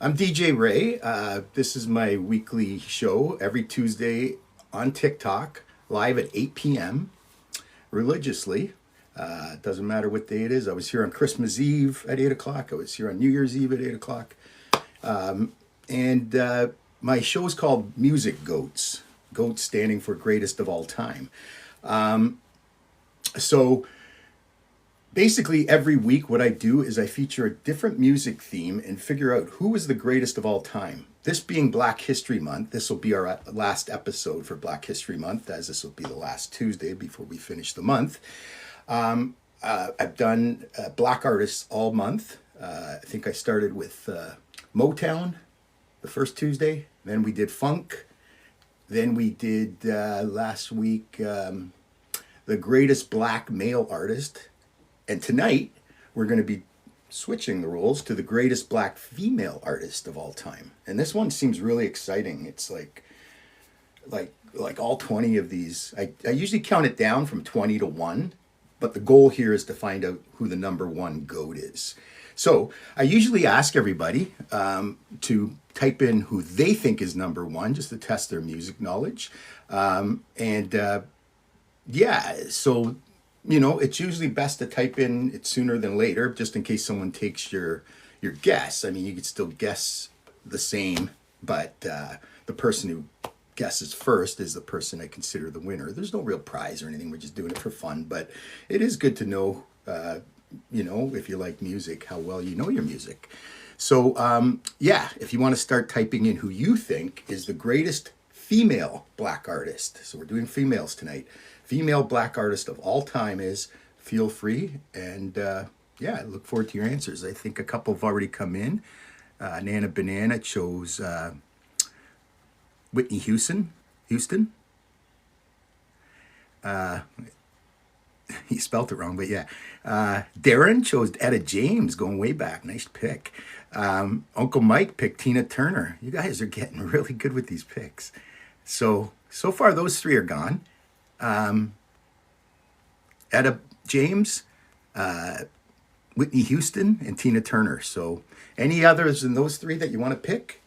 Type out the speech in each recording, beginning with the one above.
I'm DJ Ray. This is my weekly show every Tuesday on TikTok, live at 8 p.m. religiously. Doesn't matter what day it is. I was here on Christmas Eve at 8 o'clock. I was here on New Year's Eve at 8 o'clock. And my show is called Music Goats, GOATS standing for greatest of all time. So basically, every week, what I do is I feature a different music theme and figure out who is the greatest of all time. This being Black History Month, this will be our last episode for Black History Month, as this will be the last Tuesday before we finish the month. I've done Black artists all month. I think I started with Motown the first Tuesday. Then we did funk. Then we did last week the greatest Black male artist. And tonight, we're going to be switching the roles to the greatest Black female artist of all time. And this one seems really exciting. It's like all 20 of these. I usually count it down from 20 to 1, but the goal here is to find out who the number one GOAT is. So I usually ask everybody to type in who they think is number one, just to test their music knowledge. So it's usually best to type in it sooner than later, just in case someone takes your guess. I mean, you could still guess the same, but the person who guesses first is the person I consider the winner. There's no real prize or anything. We're just doing it for fun, but it is good to know, if you like music, how well you know your music. So, if you want to start typing in who you think is the greatest female Black artist. So we're doing females tonight. Female Black artist of all time is, feel free. And I look forward to your answers. I think a couple have already come in. Nana Banana chose Whitney Houston. He spelt it wrong, but yeah. Darren chose Etta James, going way back. Nice pick. Uncle Mike picked Tina Turner. You guys are getting really good with these picks. So far, those three are gone. Etta James, Whitney Houston, and Tina Turner. So any others than those three that you want to pick,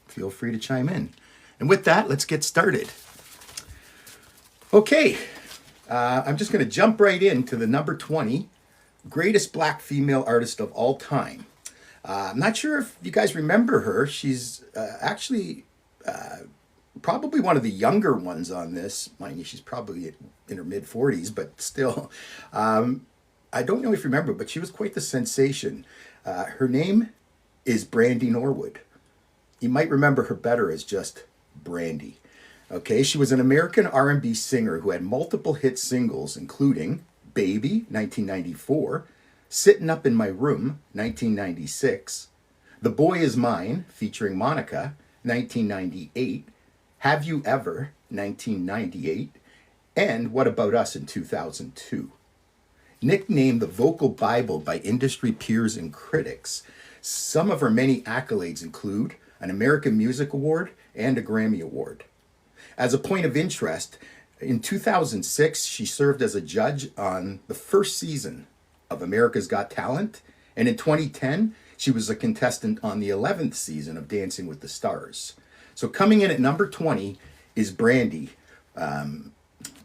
feel free to chime in. And with that, let's get started. Okay, I'm just going to jump right into the number 20, greatest Black female artist of all time. I'm not sure if you guys remember her. She's actually probably one of the younger ones on this. Mind you, she's probably in her mid-40s, but still. I don't know if you remember, but she was quite the sensation. Her name is Brandy Norwood. You might remember her better as just Brandy. Okay, she was an American R&B singer who had multiple hit singles, including Baby, 1994, Sittin' Up in My Room, 1996, The Boy Is Mine, featuring Monica, 1998, Have You Ever, 1998, and What About Us in 2002. Nicknamed the vocal Bible by industry peers and critics, some of her many accolades include an American Music Award and a Grammy Award. As a point of interest, in 2006, she served as a judge on the first season of America's Got Talent, and in 2010, she was a contestant on the 11th season of Dancing with the Stars. So coming in at number 20 is Brandy,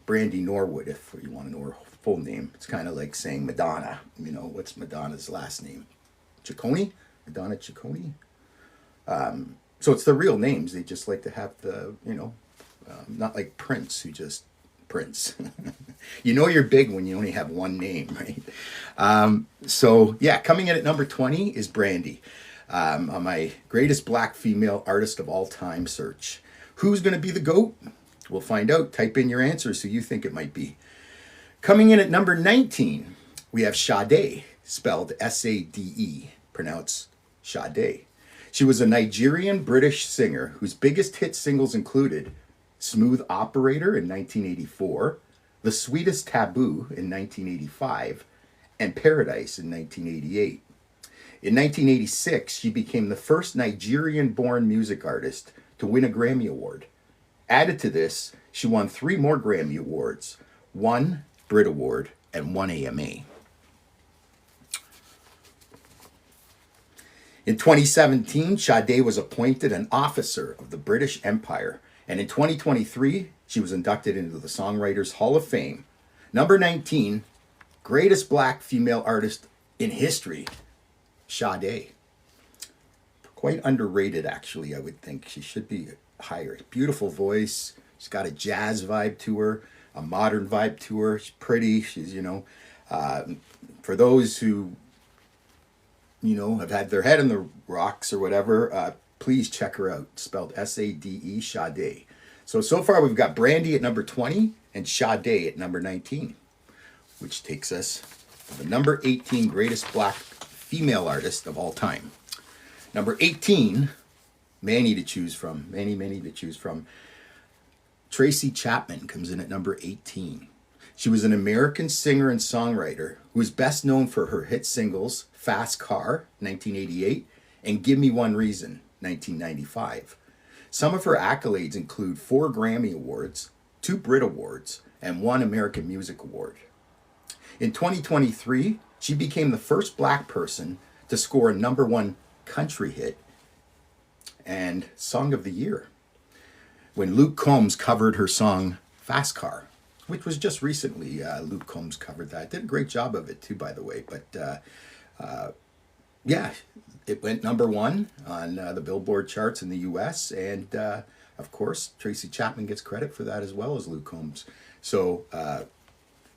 Brandy Norwood, if you want to know her full name. It's kind of like saying Madonna. What's Madonna's last name? Ciccone? Madonna Ciccone? So it's the real names. They just like to have the, not like Prince, who just Prince. You're big when you only have one name, right? Coming in at number 20 is Brandy on my greatest Black female artist of all time search. Who's going to be the GOAT? We'll find out. Type in your answers who you think it might be. Coming in at number 19, we have Sade, spelled S-A-D-E, pronounced Sade. She was a Nigerian British singer whose biggest hit singles included Smooth Operator in 1984, The Sweetest Taboo in 1985, and Paradise in 1988. In 1986, she became the first Nigerian-born music artist to win a Grammy Award. Added to this, she won 3 more Grammy Awards, 1 Brit Award, and 1 AMA. In 2017, Sade was appointed an officer of the British Empire. And in 2023, she was inducted into the Songwriters Hall of Fame. Number 19, greatest black female artist in history, Sade. Quite underrated, actually, I would think. She should be higher. Beautiful voice. She's got a jazz vibe to her, a modern vibe to her. She's pretty. She's, for those who, have had their head in the rocks or whatever, please check her out. Spelled Sade, Sade. So far we've got Brandy at number 20 and Sade at number 19, which takes us to the number 18 greatest black female artist of all time. Number 18, many to choose from. Tracy Chapman comes in at number 18. She was an American singer and songwriter who is best known for her hit singles Fast Car, 1988, and Give Me One Reason, 1995. Some of her accolades include 4 Grammy Awards, 2 Brit Awards, and 1 American Music Award. In 2023, she became the first black person to score a number 1 country hit and Song of the Year when Luke Combs covered her song Fast Car, which was just recently. Luke Combs covered that. Did a great job of it too, by the way. But yeah, it went number 1 on the Billboard charts in the US. And of course, Tracy Chapman gets credit for that as well as Luke Combs. So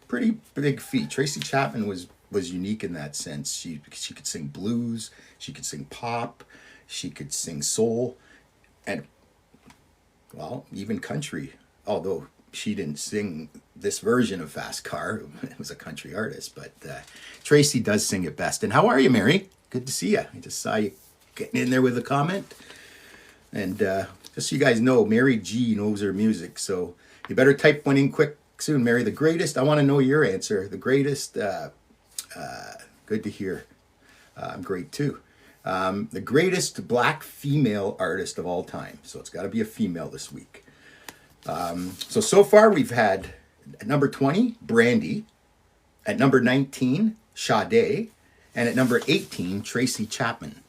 pretty big feat. Tracy Chapman was unique in that sense. She could sing blues, she could sing pop, she could sing soul, and, well, even country, although she didn't sing this version of Fast Car. It was a country artist, but Tracy does sing it best. And how are you, Mary? Good to see you. I just saw you getting in there with a comment. And just so you guys know, Mary G knows her music, so you better type one in quick soon, Mary. The greatest, I want to know your answer. The greatest, good to hear. I'm great too. The greatest black female artist of all time. So it's got to be a female this week. So far we've had at number 20, Brandy. At number 19, Sade. And at number 18, Tracy Chapman.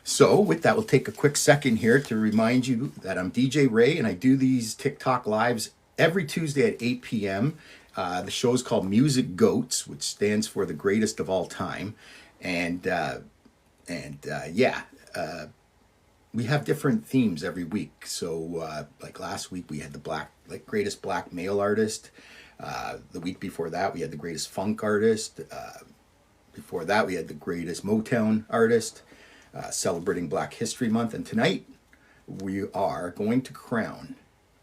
So with that, we'll take a quick second here to remind you that I'm DJ Ray and I do these TikTok lives every Tuesday at 8 p.m. The show is called Music Goats, which stands for the greatest of all time. And we have different themes every week. So like last week we had the greatest black male artist. The week before that we had the greatest funk artist. Before that we had the greatest Motown artist, celebrating Black History Month. And tonight we are going to crown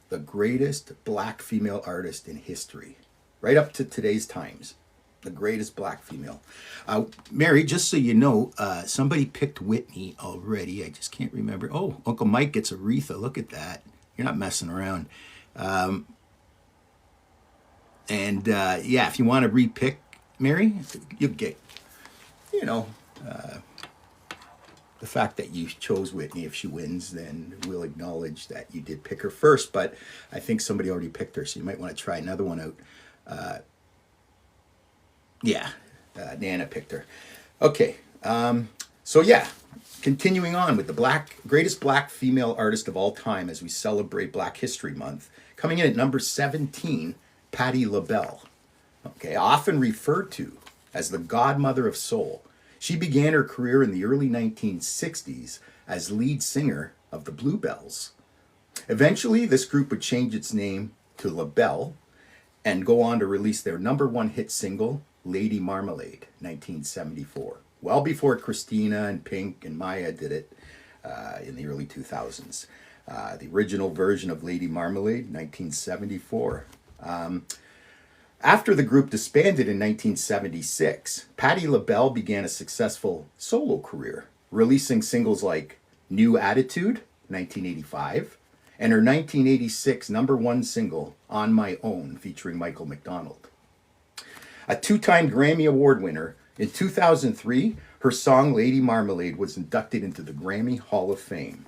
the greatest black female artist in history, right up to today's times. The greatest black female. Mary, just so you know, somebody picked Whitney already. I just can't remember. Oh, Uncle Mike gets Aretha. Look at that. You're not messing around. Yeah, if you want to repick Mary, you'll get, the fact that you chose Whitney. If she wins, then we'll acknowledge that you did pick her first, but I think somebody already picked her, so you might want to try another one out. Nana picked her. Okay, continuing on with the greatest black female artist of all time as we celebrate Black History Month. Coming in at number 17, Patti LaBelle. Okay, often referred to as the godmother of soul. She began her career in the early 1960s as lead singer of the Bluebells. Eventually, this group would change its name to LaBelle and go on to release their number 1 hit single, Lady Marmalade, 1974. Well before Christina and Pink and Maya did it in the early 2000s. The original version of Lady Marmalade, 1974. After the group disbanded in 1976, Patti LaBelle began a successful solo career, releasing singles like New Attitude, 1985, and her 1986 number 1 single, On My Own, featuring Michael McDonald. A 2-time Grammy Award winner, in 2003, her song Lady Marmalade was inducted into the Grammy Hall of Fame.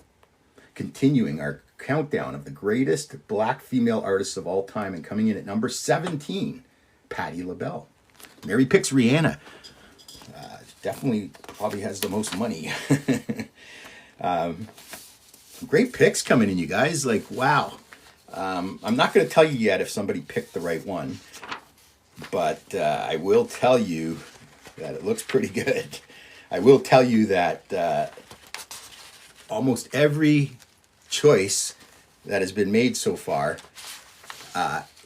Continuing our countdown of the greatest black female artists of all time, and coming in at number 17, Patti LaBelle. Mary picks Rihanna. definitely probably has the most money. Great picks coming in, you guys. Like, wow. I'm not going to tell you yet if somebody picked the right one, but I will tell you that it looks pretty good. I will tell you that almost every choice that has been made so far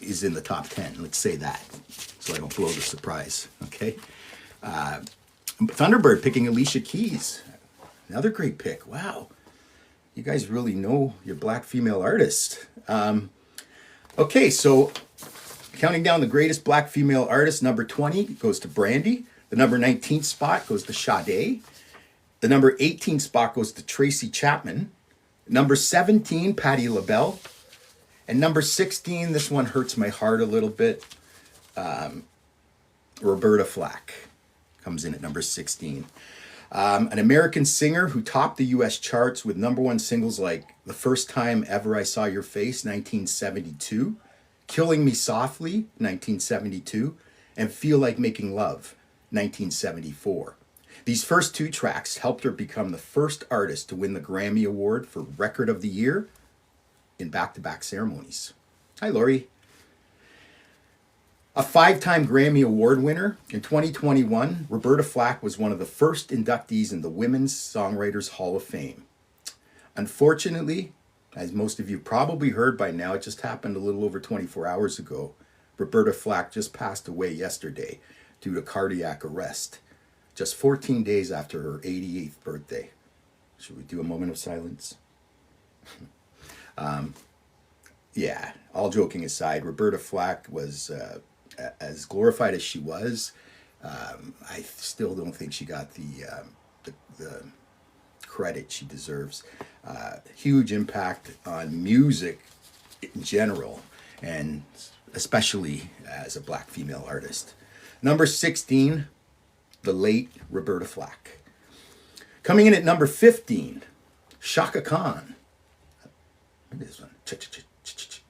is in the top 10. Let's say that, so I don't blow the surprise. Okay. Thunderbird picking Alicia Keys. Another great pick. Wow. You guys really know your black female artist. Okay, so counting down the greatest black female artist, number 20 goes to Brandy. The number 19 spot goes to Sade. The number 18 spot goes to Tracy Chapman. Number 17, Patti LaBelle. And number 16, this one hurts my heart a little bit. Roberta Flack comes in at number 16. An American singer who topped the US charts with number one singles like The First Time Ever I Saw Your Face, 1972, Killing Me Softly, 1972, and Feel Like Making Love, 1974. These first two tracks helped her become the first artist to win the Grammy Award for Record of the Year in back-to-back ceremonies. Hi, Lori. A 5-time Grammy Award winner, in 2021, Roberta Flack was one of the first inductees in the Women's Songwriters Hall of Fame. Unfortunately, as most of you probably heard by now, it just happened a little over 24 hours ago. Roberta Flack just passed away yesterday due to cardiac arrest, just 14 days after her 88th birthday. Should we do a moment of silence? Yeah, all joking aside, Roberta Flack was... as glorified as she was, I still don't think she got the credit she deserves. Huge impact on music in general, and especially as a black female artist. Number 16, the late Roberta Flack. Coming in at number 15, Chaka Khan. Look at this one.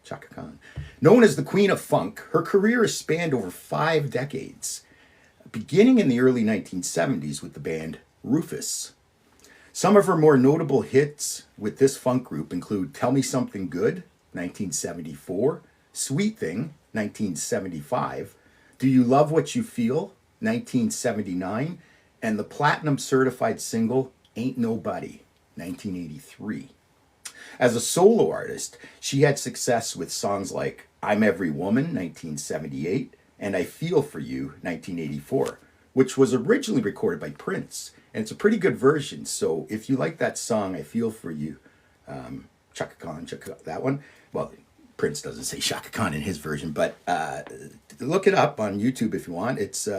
Chaka Khan. Known as the Queen of Funk, her career has spanned over 5 decades, beginning in the early 1970s with the band Rufus. Some of her more notable hits with this funk group include Tell Me Something Good, 1974, Sweet Thing, 1975, Do You Love What You Feel, 1979, and the platinum certified single Ain't Nobody, 1983. As a solo artist, she had success with songs like I'm Every Woman, 1978, and I Feel For You, 1984, which was originally recorded by Prince. And it's a pretty good version, so if you like that song, I Feel For You, Chaka Khan, that one, well, Prince doesn't say Chaka Khan in his version, but look it up on YouTube if you want. It's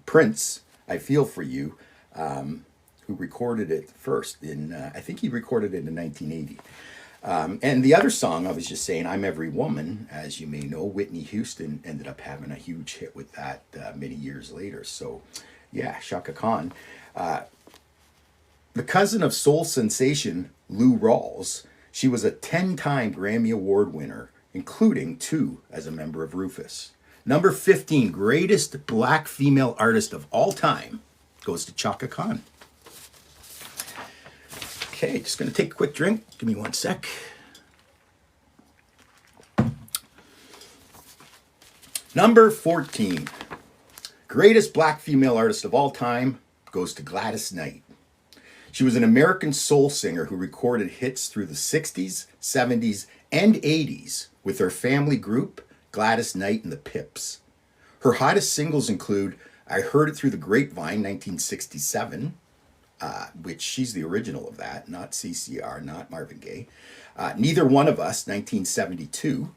Prince, I Feel For You, who recorded it first in, I think he recorded it in 1980. And the other song, I was just saying, I'm Every Woman, as you may know, Whitney Houston ended up having a huge hit with that many years later. So, yeah, Chaka Khan. The cousin of soul sensation Lou Rawls, she was a 10-time Grammy Award winner, including 2 as a member of Rufus. Number 15, greatest black female artist of all time, goes to Chaka Khan. Okay, just going to take a quick drink. Give me one sec. Number 14. Greatest black female artist of all time goes to Gladys Knight. She was an American soul singer who recorded hits through the 60s, 70s, and 80s with her family group, Gladys Knight and the Pips. Her hottest singles include I Heard It Through the Grapevine, 1967, which she's the original of that, not CCR, not Marvin Gaye. Neither One of Us, 1972.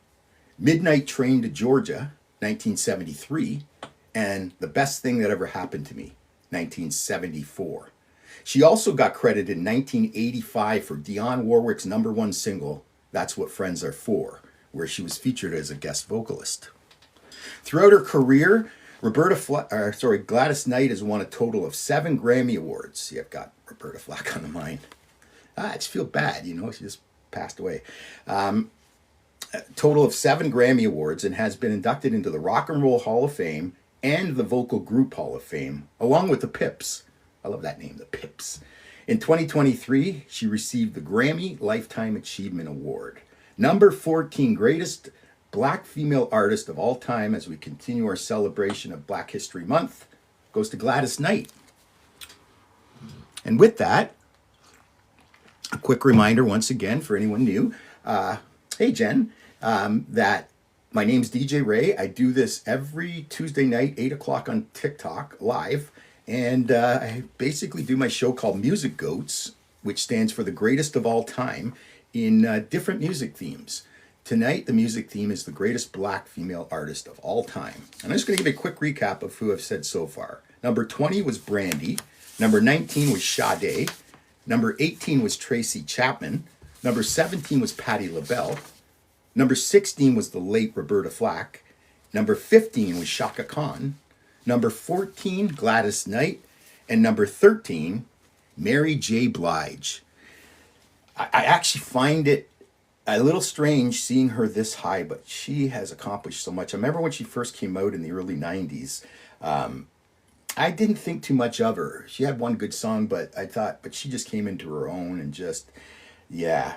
Midnight Train to Georgia, 1973. And The Best Thing That Ever Happened to Me, 1974. She also got credit in 1985 for Dionne Warwick's number 1 single, That's What Friends Are For, where she was featured as a guest vocalist. Throughout her career, Gladys Knight has won a total of 7 Grammy Awards. See, I've got Roberta Flack on the mind. I just feel bad, she just passed away. A total of 7 Grammy Awards and has been inducted into the Rock and Roll Hall of Fame and the Vocal Group Hall of Fame, along with the Pips. I love that name, the Pips. In 2023, she received the Grammy Lifetime Achievement Award. Number 14, greatest Black female artist of all time as we continue our celebration of Black History Month goes to Gladys Knight. And with that, a quick reminder once again for anyone new. Hey, Jen, that my name's DJ Ray. I do this every Tuesday night, 8 o'clock on TikTok live. And I basically do my show called Music Goats, which stands for the greatest of all time in different music themes. Tonight, the music theme is the greatest Black female artist of all time. And I'm just going to give you a quick recap of who I've said so far. Number 20 was Brandy. Number 19 was Sade. Number 18 was Tracy Chapman. Number 17 was Patti LaBelle. Number 16 was the late Roberta Flack. Number 15 was Chaka Khan. Number 14, Gladys Knight. And number 13, Mary J. Blige. I actually find it a little strange seeing her this high, but she has accomplished so much. I remember when she first came out in the early 90s, I didn't think too much of her. She had one good song, but she just came into her own and just, yeah.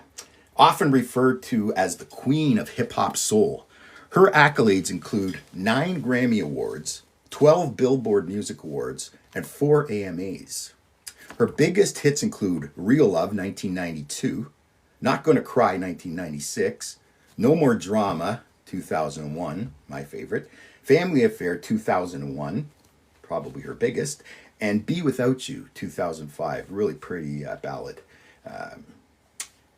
Often referred to as the queen of hip hop soul. Her accolades include 9 Grammy Awards, 12 Billboard Music Awards, and 4 AMAs. Her biggest hits include Real Love 1992, Not Gonna Cry 1996, No More Drama 2001, my favorite, Family Affair 2001, probably her biggest, and Be Without You 2005, really pretty ballad.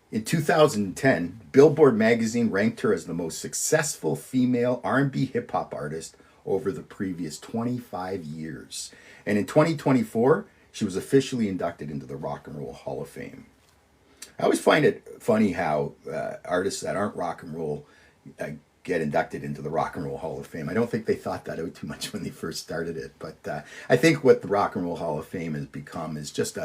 In 2010, Billboard magazine ranked her as the most successful female R&B hip-hop artist over the previous 25 years. And in 2024, she was officially inducted into the Rock and Roll Hall of Fame. I always find it funny how artists that aren't rock and roll get inducted into the Rock and Roll Hall of Fame. I don't think they thought that out too much when they first started it, but I think what the Rock and Roll Hall of Fame has become is just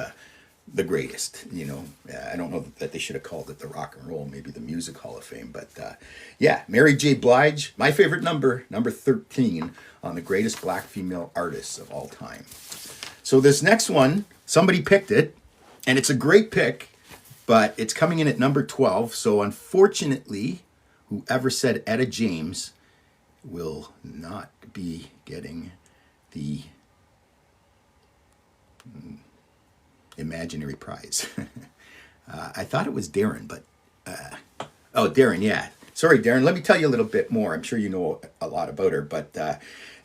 the greatest, you know. I don't know that they should have called it the Rock and Roll, maybe the Music Hall of Fame, but yeah, Mary J. Blige, my favorite number 13 on the greatest Black female artists of all time. So this next one, somebody picked it, and it's a great pick, but it's coming in at number 12, so unfortunately, whoever said Etta James will not be getting the imaginary prize. I thought it was Darren, but Darren, yeah. Sorry, Darren. Let me tell you a little bit more. I'm sure you know a lot about her, but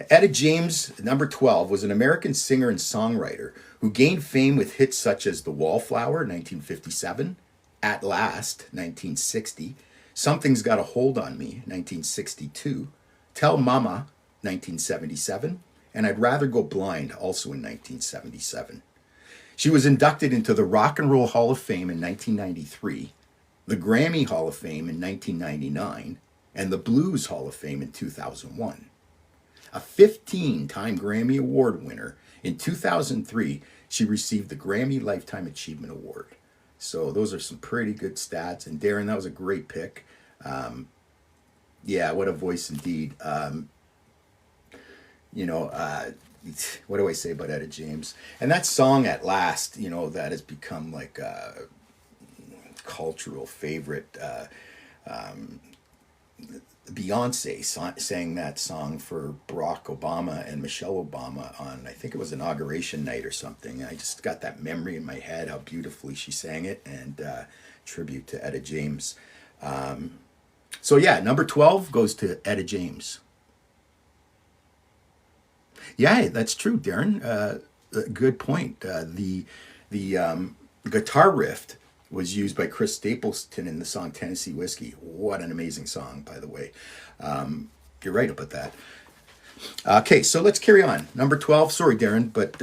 Etta James, number 12, was an American singer and songwriter who gained fame with hits such as The Wallflower, 1957, At Last, 1960, Something's Got a Hold on Me, 1962, Tell Mama, 1977, and I'd Rather Go Blind, also in 1977. She was inducted into the Rock and Roll Hall of Fame in 1993, the Grammy Hall of Fame in 1999, and the Blues Hall of Fame in 2001. A 15-time Grammy Award winner, in 2003, she received the Grammy Lifetime Achievement Award. So those are some pretty good stats. And Darren, that was a great pick. Yeah, what a voice indeed. What do I say about Etta James? And that song At Last, that has become like a cultural favorite. Beyonce sang that song for Barack Obama and Michelle Obama on, I think it was inauguration night or something. I just got that memory in my head, how beautifully she sang it, and tribute to Etta James. So yeah, number 12 goes to Etta James. Yeah, that's true, Darren. Good point. The guitar riff was used by Chris Stapleton in the song Tennessee Whiskey. What an amazing song, by the way. You're right about that. Okay, so let's carry on. Number 12, sorry, Darren, but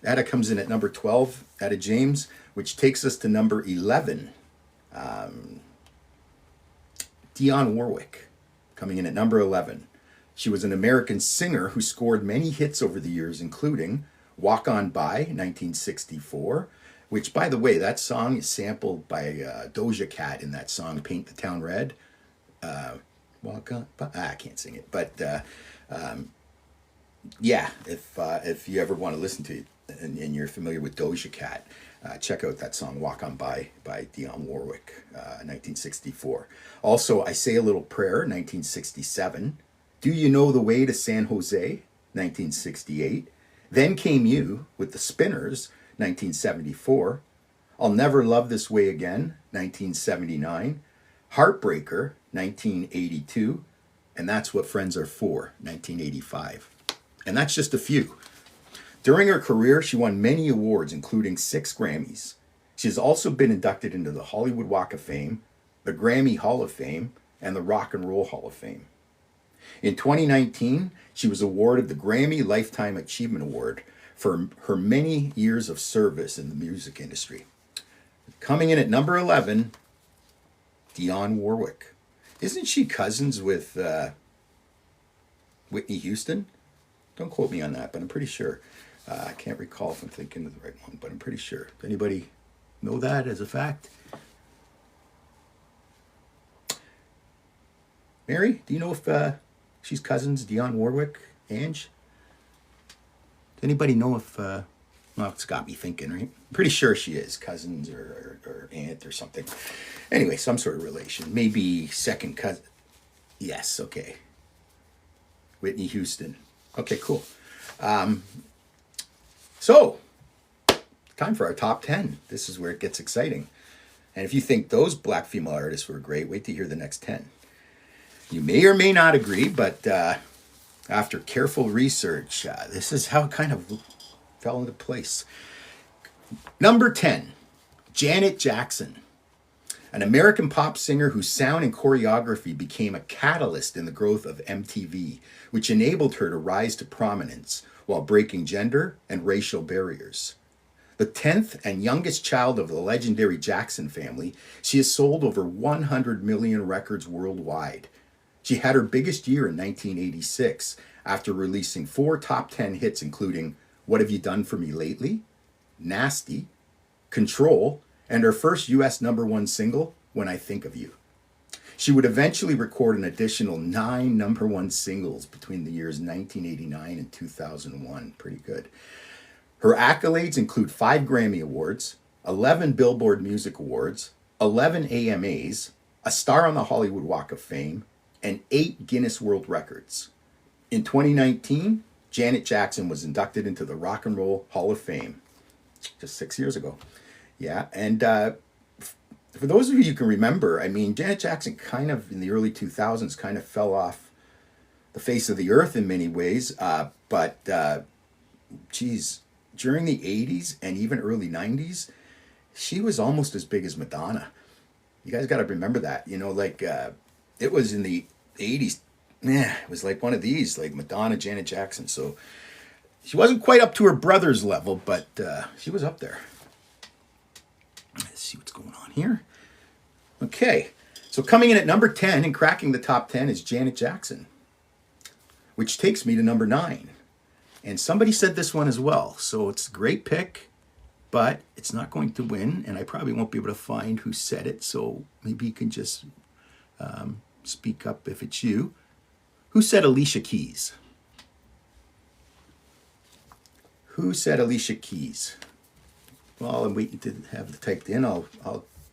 Etta comes in at number 12, Etta James, which takes us to number 11. Dionne Warwick, coming in at number 11. She was an American singer who scored many hits over the years, including Walk On By, 1964, which, by the way, that song is sampled by Doja Cat in that song, Paint the Town Red. Walk On By, I can't sing it, but Yeah, if you ever want to listen to it and you're familiar with Doja Cat, check out that song "Walk On by Dionne Warwick, 1964. Also, "I Say a Little Prayer," 1967. "Do You Know the Way to San Jose," 1968. Then Came You with the Spinners, 1974. "I'll Never Love This Way Again," 1979. "Heartbreaker," 1982. And "That's What Friends Are For," 1985. And that's just a few. During her career, she won many awards, including 6 Grammys. She has also been inducted into the Hollywood Walk of Fame, the Grammy Hall of Fame, and the Rock and Roll Hall of Fame. In 2019, she was awarded the Grammy Lifetime Achievement Award for her many years of service in the music industry. Coming in at number 11, Dionne Warwick. Isn't she cousins with Whitney Houston? Don't quote me on that, but I'm pretty sure. I can't recall if I'm thinking of the right one, but I'm pretty sure. Does anybody know that as a fact? Mary, do you know if she's cousins, Dionne Warwick, Ange? Does anybody know if, well, it's got me thinking, right? I'm pretty sure she is cousins or aunt or something. Anyway, some sort of relation. Maybe second cousin. Yes, okay. Whitney Houston. Okay, cool. So, time for our top 10. This is where it gets exciting. And if you think those black female artists were great, wait to hear the next 10. You may or may not agree, but after careful research, this is how it kind of fell into place. Number 10, Janet Jackson, an American pop singer whose sound and choreography became a catalyst in the growth of MTV, which enabled her to rise to prominence while breaking gender and racial barriers. The 10th and youngest child of the legendary Jackson family, she has sold over 100 million records worldwide. She had her biggest year in 1986 after releasing 4 top 10 hits, including "What Have You Done For Me Lately?", "Nasty," "Control," and her first US #1 single, "When I Think of You." She would eventually record an additional 9 #1 singles between the years 1989 and 2001. Pretty good. Her accolades include 5 Grammy Awards, 11 Billboard Music Awards, 11 AMAs, a star on the Hollywood Walk of Fame, and 8 Guinness World Records. In 2019, Janet Jackson was inducted into the Rock and Roll Hall of Fame, just 6 years ago. Yeah, and for those of you who can remember, I mean, Janet Jackson kind of, in the early 2000s, kind of fell off the face of the earth in many ways, but geez, during the 80s and even early 90s, she was almost as big as Madonna. You guys got to remember that, like it was in the 80s. It was like one of these, like Madonna, Janet Jackson. So she wasn't quite up to her brother's level, but she was up there. Let's see what's going on here. Okay, so coming in at number 10 and cracking the top 10 is Janet Jackson, which takes me to number 9. And somebody said this one as well, so it's a great pick, but it's not going to win, and I probably won't be able to find who said it, so maybe you can just speak up if it's you. Who said Alicia Keys? Who said Alicia Keys? Well, I'm waiting to have it typed in. I'll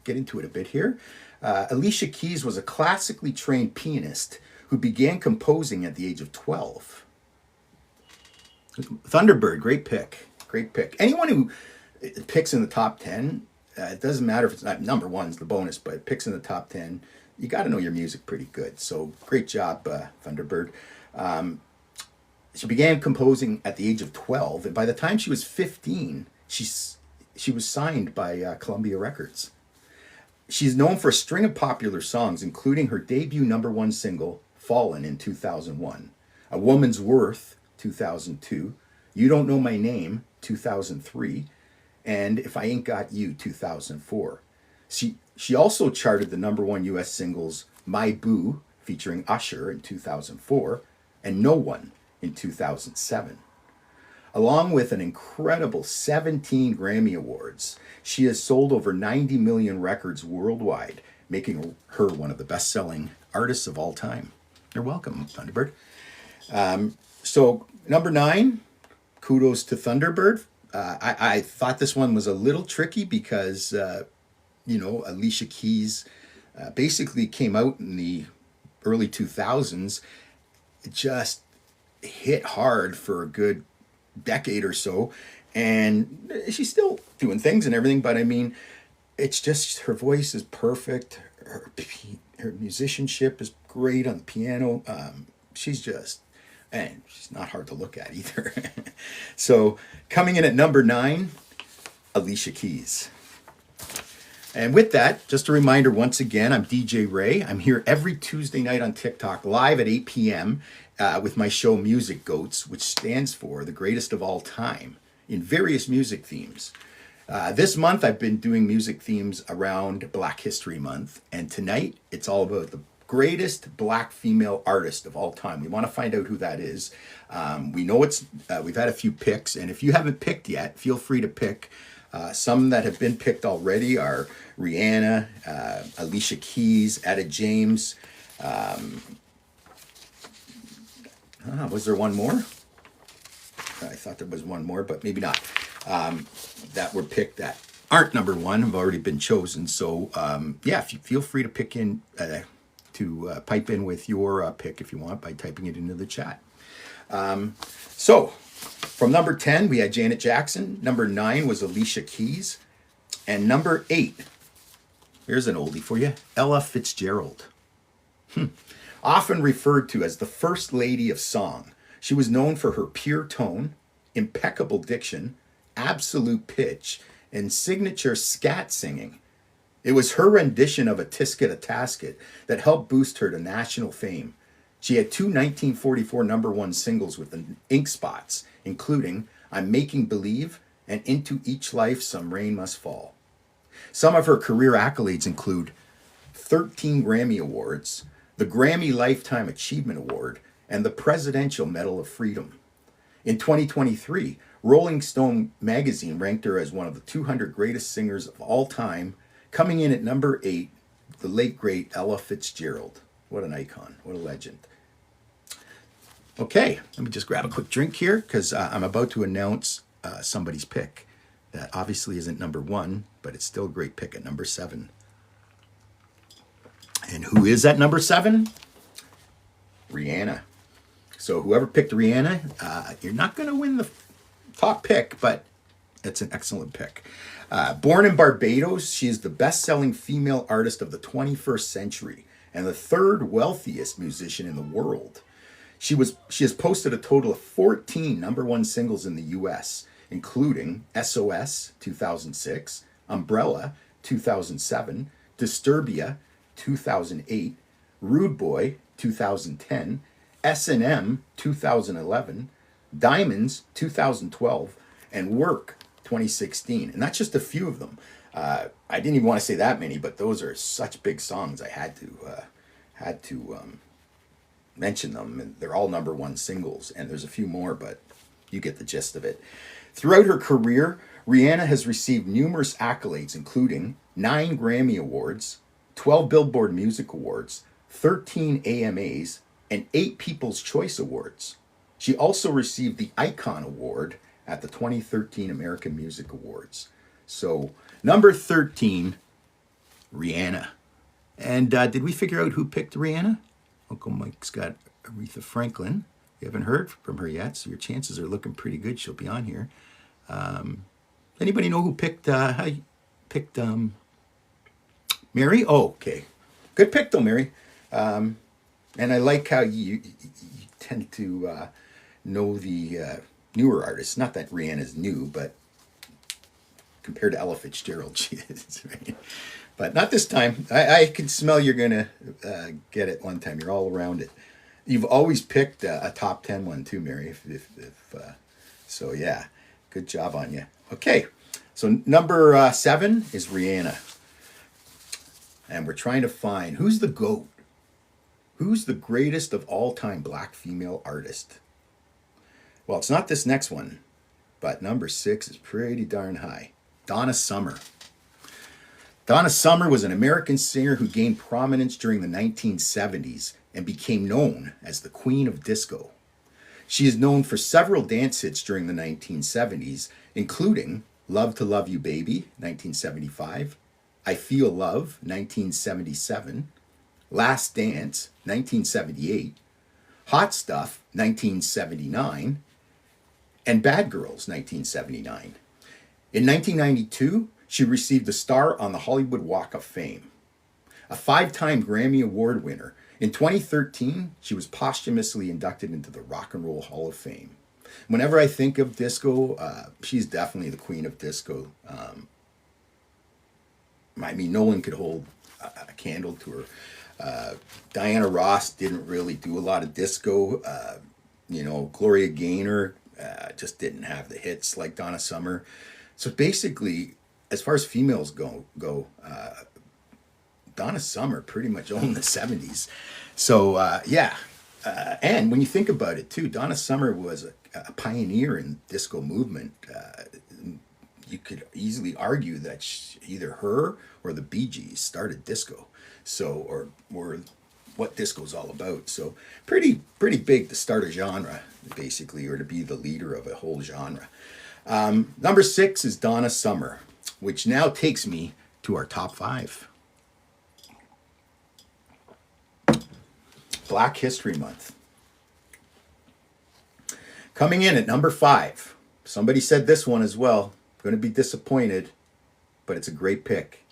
get into it a bit here. Alicia Keys was a classically trained pianist who began composing at the age of 12. Thunderbird, great pick. Great pick. Anyone who picks in the top 10, it doesn't matter if it's not number 1's the bonus, but picks in the top 10, you got to know your music pretty good. So great job, Thunderbird. She began composing at the age of 12, and by the time she was 15, she was signed by Columbia Records. She's known for a string of popular songs, including her debut #1 single, "Fallen" in 2001, "A Woman's Worth" 2002, "You Don't Know My Name" 2003, and "If I Ain't Got You" 2004. She also charted the #1 US singles "My Boo" featuring Usher in 2004 and "No One" in 2007. Along with an incredible 17 Grammy Awards, she has sold over 90 million records worldwide, making her one of the best-selling artists of all time. You're welcome, Thunderbird. So number 9, kudos to Thunderbird. I thought this one was a little tricky because, Alicia Keys basically came out in the early 2000s. It just hit hard for a good decade or so. And she's still doing things and everything, but I mean, it's just her voice is perfect. Her musicianship is great on the piano. And she's not hard to look at either. So coming in at number 9, Alicia Keys. And with that, just a reminder once again, I'm DJ Ray. I'm here every Tuesday night on TikTok live at 8 p.m. With my show Music Goats, which stands for the greatest of all time in various music themes. This month, I've been doing music themes around Black History Month. And tonight, it's all about the greatest Black female artist of all time. We want to find out who that is. We know we've had a few picks. And if you haven't picked yet, feel free to pick. Some that have been picked already are Rihanna, Alicia Keys, Etta James. Was there one more? I thought there was one more, but maybe not. That were picked that aren't number 1 have already been chosen. So if you feel free to pick in pipe in with your pick if you want by typing it into the chat. So from number 10, we had Janet Jackson. Number 9 was Alicia Keys. And number 8, here's an oldie for you, Ella Fitzgerald. Often referred to as the First Lady of Song, she was known for her pure tone, impeccable diction, absolute pitch, and signature scat singing. It was her rendition of A Tisket a Tasket that helped boost her to national fame. She had 2 1944 number 1 singles with the Ink Spots, including I'm Making Believe and Into Each Life Some Rain Must Fall. Some of her career accolades include 13 Grammy Awards, the Grammy Lifetime Achievement Award, and the Presidential Medal of Freedom. In 2023, Rolling Stone magazine ranked her as one of the 200 greatest singers of all time, coming in at number 8, the late great Ella Fitzgerald. What an icon, what a legend. Okay, let me just grab a quick drink here because I'm about to announce somebody's pick. That obviously isn't number 1, but it's still a great pick at number 7. And who is at number 7? Rihanna. So whoever picked Rihanna, you're not going to win the top pick, but it's an excellent pick. Born in Barbados, she is the best-selling female artist of the 21st century and the 3rd wealthiest musician in the world. She has posted a total of 14 number 1 singles in the U.S., including SOS 2006, Umbrella 2007, Disturbia 2008, Rude Boy 2010, S&M 2011, Diamonds 2012, and Work 2016. And that's just a few of them. I didn't even want to say that many, but those are such big songs. I had to mention them. And they're all number 1 singles, and there's a few more, but you get the gist of it. Throughout her career, Rihanna has received numerous accolades, including 9 Grammy Awards, 12 Billboard Music Awards, 13 AMAs, and 8 People's Choice Awards. She also received the Icon Award at the 2013 American Music Awards. So, number 13, Rihanna. And did we figure out who picked Rihanna? Uncle Mike's got Aretha Franklin. We haven't heard from her yet, so your chances are looking pretty good. She'll be on here. Anybody know who picked Mary? Oh, okay. Good pick, though, Mary. And I like how you tend to know the newer artists. Not that Rihanna's new, but compared to Ella Fitzgerald, she is. Right? But not this time. I can smell you're going to get it one time. You're all around it. You've always picked a top 10 one, too, Mary. So, yeah. Good job on you. Okay. So, number 7 is Rihanna. And we're trying to find who's the GOAT? Who's the greatest of all time Black female artist? Well, it's not this next one, but number 6 is pretty darn high. Donna Summer. Donna Summer was an American singer who gained prominence during the 1970s and became known as the Queen of Disco. She is known for several dance hits during the 1970s, including Love to Love You Baby, 1975, I Feel Love, 1977, Last Dance, 1978, Hot Stuff, 1979, and Bad Girls, 1979. In 1992, she received a star on the Hollywood Walk of Fame. A 5-time Grammy Award winner, in 2013, she was posthumously inducted into the Rock and Roll Hall of Fame. Whenever I think of disco, she's definitely the queen of disco. I mean, no one could hold a candle to her. Diana Ross didn't really do a lot of disco. Gloria Gaynor just didn't have the hits like Donna Summer. So basically, as far as females go, Donna Summer pretty much owned the 70s. So, and when you think about it, too, Donna Summer was a pioneer in disco movement. You could easily argue that either her or the Bee Gees started disco. So, or what disco's all about. So, pretty big to start a genre, basically, or to be the leader of a whole genre. Number 6 is Donna Summer, which now takes me to our top 5. Black History Month. Coming in at number 5. Somebody said this one as well. Going to be disappointed, but it's a great pick.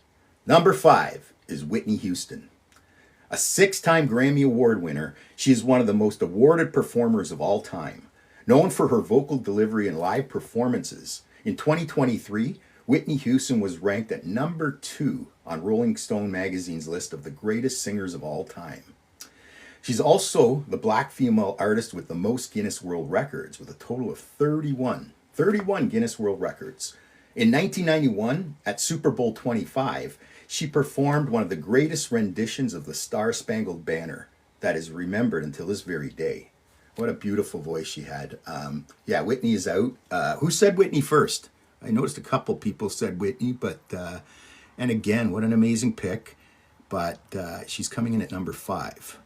Number 5 is Whitney Houston. A 6-time Grammy Award winner, she is one of the most awarded performers of all time. Known for her vocal delivery and live performances, in 2023, Whitney Houston was ranked at number 2 on Rolling Stone magazine's list of the greatest singers of all time. She's also the black female artist with the most Guinness World Records, with a total of 31 Guinness World Records. In 1991, at Super Bowl 25, she performed one of the greatest renditions of the Star-Spangled Banner that is remembered until this very day. What a beautiful voice she had. Whitney is out. Who said Whitney first? I noticed a couple people said Whitney, but, and again, what an amazing pick. But she's coming in at number 5.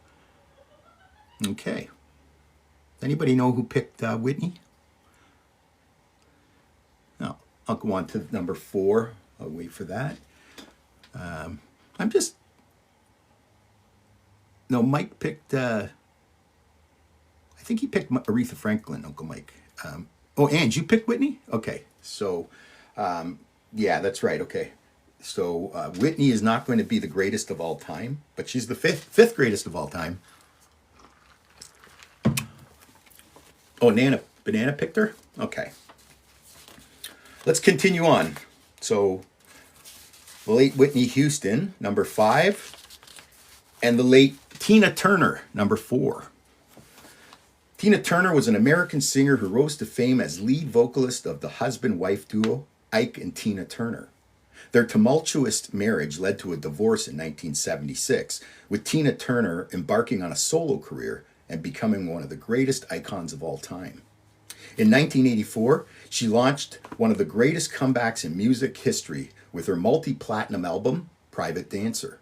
Okay. Anybody know who picked Whitney? No. I'll go on to number 4. I'll wait for that. Mike picked, I think he picked Aretha Franklin, Uncle Mike. Ange, you picked Whitney? Okay. So, that's right. Okay. So, Whitney is not going to be the greatest of all time, but she's the fifth greatest of all time. Oh, Banana picked her? Okay. Let's continue on. So, the late Whitney Houston, number 5, and the late Tina Turner, number 4. Tina Turner was an American singer who rose to fame as lead vocalist of the husband-wife duo Ike and Tina Turner. Their tumultuous marriage led to a divorce in 1976, with Tina Turner embarking on a solo career and becoming one of the greatest icons of all time. In 1984, she launched one of the greatest comebacks in music history with her multi-platinum album, Private Dancer.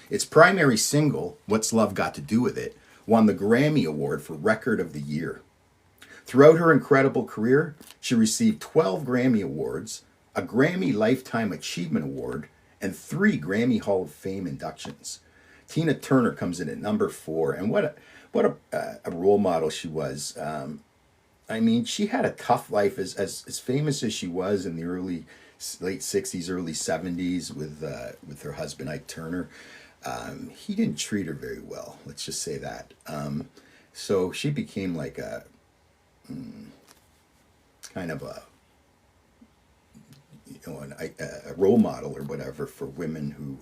Its primary single, What's Love Got to Do With It, won the Grammy Award for Record of the Year. Throughout her incredible career, she received 12 Grammy Awards, a Grammy Lifetime Achievement Award, and 3 Grammy Hall of Fame inductions. Tina Turner comes in at number 4, and what a role model she was. She had a tough life, as famous as she was in the late 60s, early 70s with her husband Ike Turner. He didn't treat her very well. Let's just say that. So she became like a kind of a role model or whatever for women who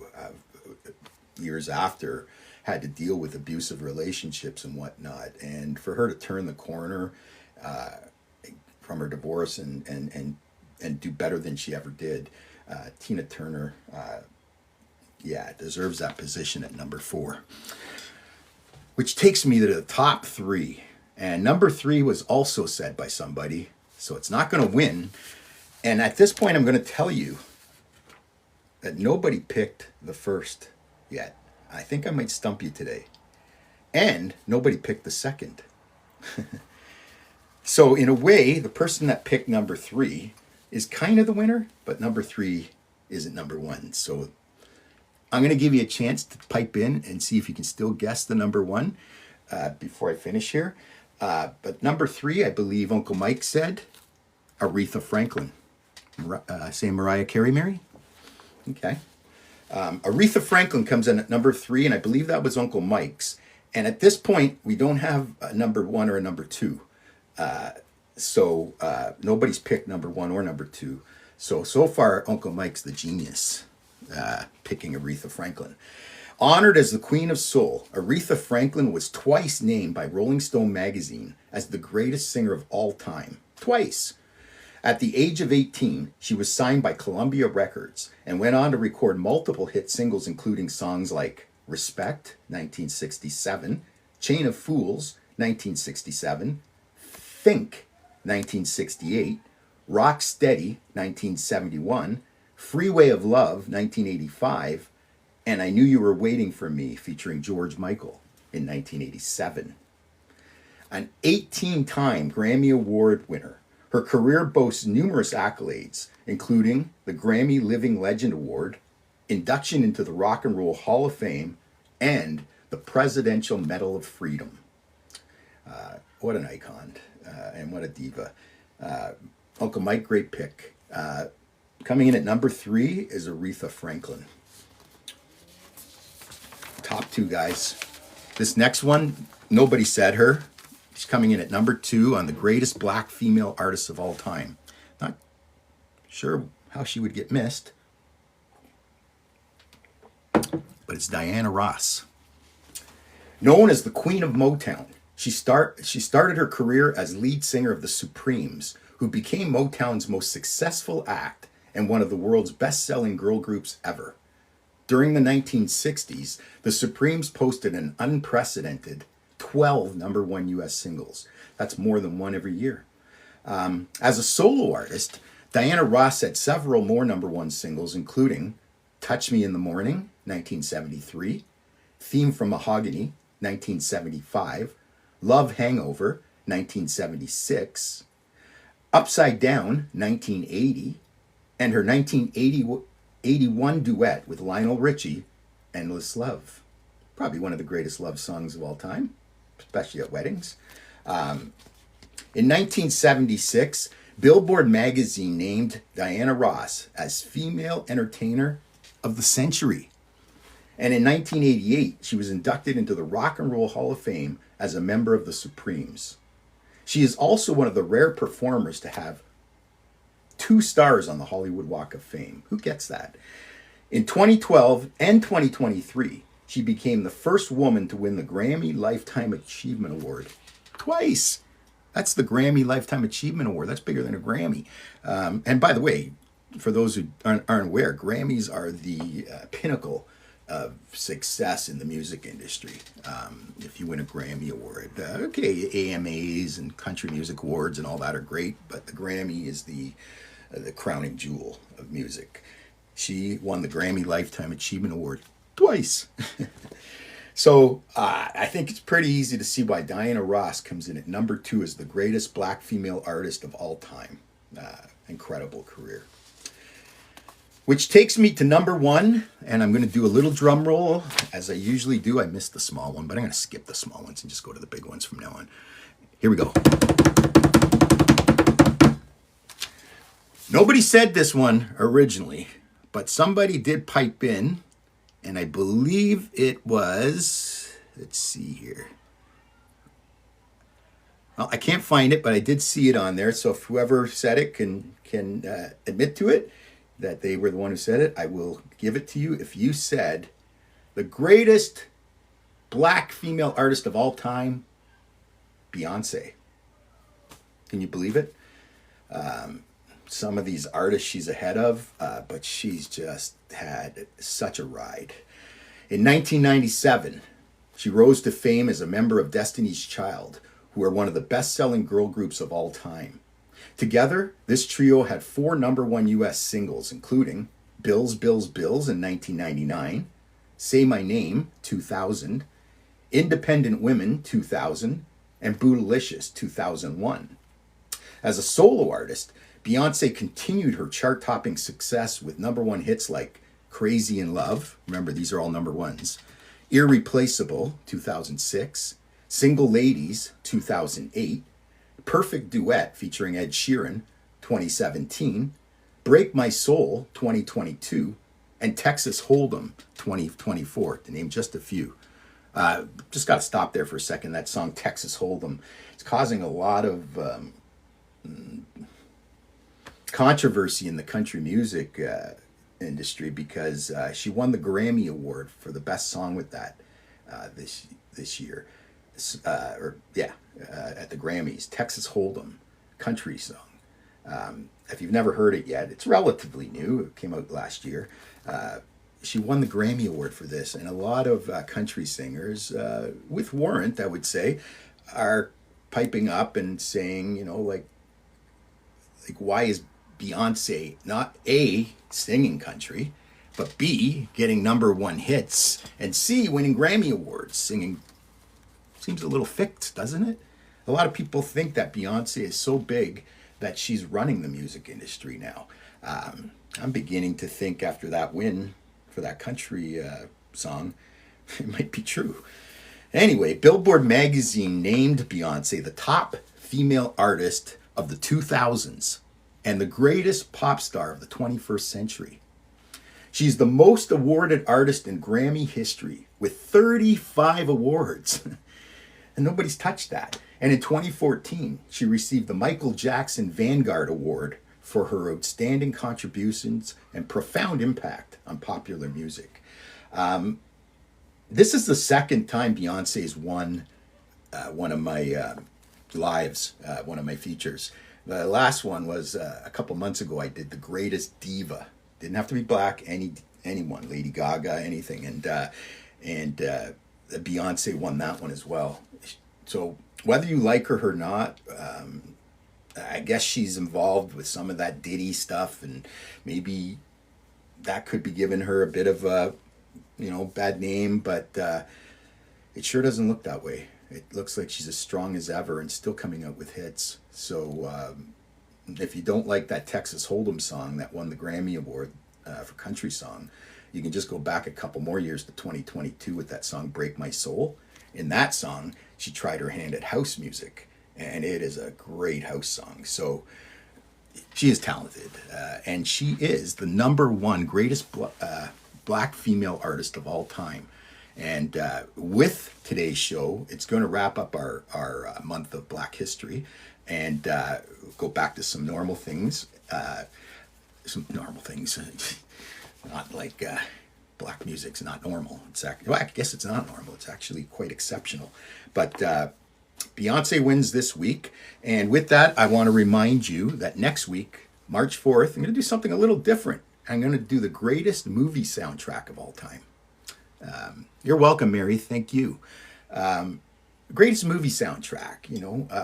years after had to deal with abusive relationships and whatnot. And for her to turn the corner from her divorce and do better than she ever did, Tina Turner, deserves that position at number 4. Which takes me to the top 3. And number 3 was also said by somebody, so it's not going to win. And at this point, I'm going to tell you that nobody picked the first yet. I think I might stump you today. And nobody picked the second. So in a way, the person that picked number 3 is kind of the winner, but number 3 isn't number 1. So I'm going to give you a chance to pipe in and see if you can still guess the number 1 before I finish here. But number 3, I believe Uncle Mike said Aretha Franklin. Say Mariah Carey, Mary? Okay. Aretha Franklin comes in at number 3, and I believe that was Uncle Mike's. And at this point, we don't have a number 1 or a number 2. So nobody's picked number 1 or number 2. So far, Uncle Mike's the genius, picking Aretha Franklin. Honored as the Queen of Soul, Aretha Franklin was twice named by Rolling Stone magazine as the greatest singer of all time. Twice. At the age of 18, she was signed by Columbia Records and went on to record multiple hit singles, including songs like Respect, 1967, Chain of Fools, 1967, Think, 1968, Rock Steady, 1971, Freeway of Love, 1985, and I Knew You Were Waiting for Me, featuring George Michael, in 1987. An 18-time Grammy Award winner, her career boasts numerous accolades, including the Grammy Living Legend Award, induction into the Rock and Roll Hall of Fame, and the Presidential Medal of Freedom. What an icon, and what a diva. Uncle Mike, great pick. Coming in at number 3 is Aretha Franklin. Top 2, guys. This next one, nobody said her. She's coming in at number 2 on the greatest black female artists of all time. Not sure how she would get missed, but it's Diana Ross. Known as the Queen of Motown, she started her career as lead singer of the Supremes, who became Motown's most successful act and one of the world's best-selling girl groups ever. During the 1960s, the Supremes posted an unprecedented 12 number 1 U.S. singles. That's more than one every year. As a solo artist, Diana Ross had several more number 1 singles, including Touch Me in the Morning, 1973, Theme from Mahogany, 1975, Love Hangover, 1976, Upside Down, 1980, and her 1981 duet with Lionel Richie, Endless Love. Probably one of the greatest love songs of all time, especially at weddings. In 1976, Billboard magazine named Diana Ross as Female Entertainer of the Century. And in 1988, she was inducted into the Rock and Roll Hall of Fame as a member of the Supremes. She is also one of the rare performers to have 2 stars on the Hollywood Walk of Fame. Who gets that? In 2012 and 2023, she became the first woman to win the Grammy Lifetime Achievement Award. Twice. That's the Grammy Lifetime Achievement Award. That's bigger than a Grammy. And by the way, for those who aren't aware, Grammys are the pinnacle of success in the music industry. If you win a Grammy Award, AMAs and Country Music Awards and all that are great, but the Grammy is the crowning jewel of music. She won the Grammy Lifetime Achievement Award twice. So I think it's pretty easy to see why Diana Ross comes in at number 2 as the greatest black female artist of all time. Incredible career. Which takes me to number 1, and I'm going to do a little drum roll, as I usually do. I missed the small one, but I'm going to skip the small ones and just go to the big ones from now on. Here we go. Nobody said this one originally, but somebody did pipe in, and I believe it was, let's see here. Well, I can't find it, but I did see it on there, so if whoever said it can admit to it, that they were the one who said it, I will give it to you. If you said the greatest black female artist of all time, Beyonce. Can you believe it? Some of these artists she's ahead of, but she's just had such a ride. In 1997, she rose to fame as a member of Destiny's Child, who are one of the best-selling girl groups of all time. Together, this trio had 4 number 1 U.S. singles, including Bills, Bills, Bills in 1999, Say My Name, 2000, Independent Women, 2000, and Bootylicious, 2001. As a solo artist, Beyonce continued her chart-topping success with #1 hits like Crazy in Love. Remember, these are all #1s. Irreplaceable, 2006. Single Ladies, 2008. Perfect Duet featuring Ed Sheeran, 2017. Break My Soul, 2022. And Texas Hold'em, 2024, to name just a few. Just got to stop there for a second. That song, Texas Hold'em, it's causing a lot of controversy in the country music industry because she won the Grammy Award for the best song with that this year. At the Grammys. Texas Hold'em, country song. If you've never heard it yet, it's relatively new. It came out last year. She won the Grammy Award for this, and a lot of country singers, with warrant, I would say, are piping up and saying, you know, like why is Beyonce not A, singing country, but B, getting #1 hits, and C, winning Grammy Awards singing? Seems a little fixed, doesn't it? A lot of people think that Beyonce is so big that she's running the music industry now. I'm beginning to think after that win for that country song, it might be true. Anyway, Billboard magazine named Beyonce the top female artist of the 2000s and the greatest pop star of the 21st century. She's the most awarded artist in Grammy history with 35 awards. And nobody's touched that. And in 2014, she received the Michael Jackson Vanguard Award for her outstanding contributions and profound impact on popular music. This is the second time Beyonce's won one of my lives, one of my features. The last one was a couple months ago. I did The Greatest Diva. Didn't have to be black, anyone, Lady Gaga, anything. And Beyonce won that one as well. So whether you like her or not, I guess she's involved with some of that Diddy stuff, and maybe that could be giving her a bit of a, bad name, but it sure doesn't look that way. It looks like she's as strong as ever and still coming out with hits. So if you don't like that Texas Hold'em song that won the Grammy Award for country song, you can just go back a couple more years to 2022 with that song Break My Soul. In that song, she tried her hand at house music, and it is a great house song. So she is talented, and she is the #1 greatest black female artist of all time. And with today's show, it's going to wrap up our month of Black History and go back to some normal things. Not like black music's not normal. I guess it's not normal. It's actually quite exceptional. But Beyonce wins this week. And with that, I want to remind you that next week, March 4th, I'm going to do something a little different. I'm going to do the greatest movie soundtrack of all time. You're welcome, Mary. Thank you. Greatest movie soundtrack.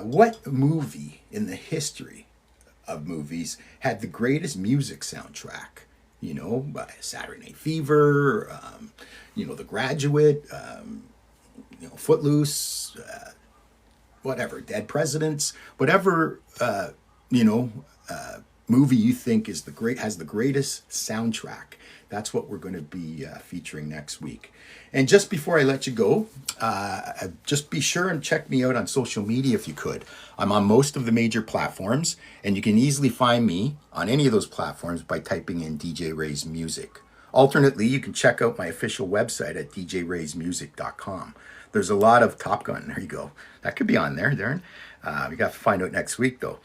What movie in the history of movies had the greatest music soundtrack? Saturday Night Fever, The Graduate, Footloose, whatever, Dead Presidents, whatever, movie you think has the greatest soundtrack. That's what we're going to be featuring next week. And just before I let you go, just be sure and check me out on social media if you could. I'm on most of the major platforms, and you can easily find me on any of those platforms by typing in DJ Ray's Music. Alternately, you can check out my official website at djraysmusic.com. There's a lot of Top Gun. There you go. That could be on there, Darren. We got to find out next week, though.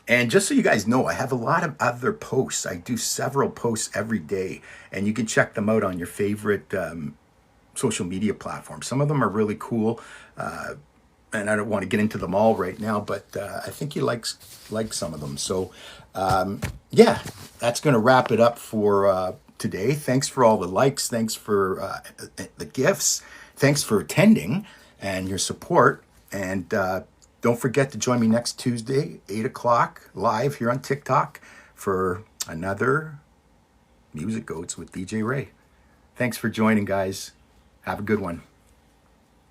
And just so you guys know, I have a lot of other posts. I do several posts every day, and you can check them out on your favorite social media platforms. Some of them are really cool, and I don't want to get into them all right now, but I think you like some of them. So, that's going to wrap it up for today. Thanks for all the likes. Thanks for the gifts. Thanks for attending and your support. And don't forget to join me next Tuesday, 8 o'clock, live here on TikTok for another Music Goats with DJ Ray. Thanks for joining, guys. Have a good one.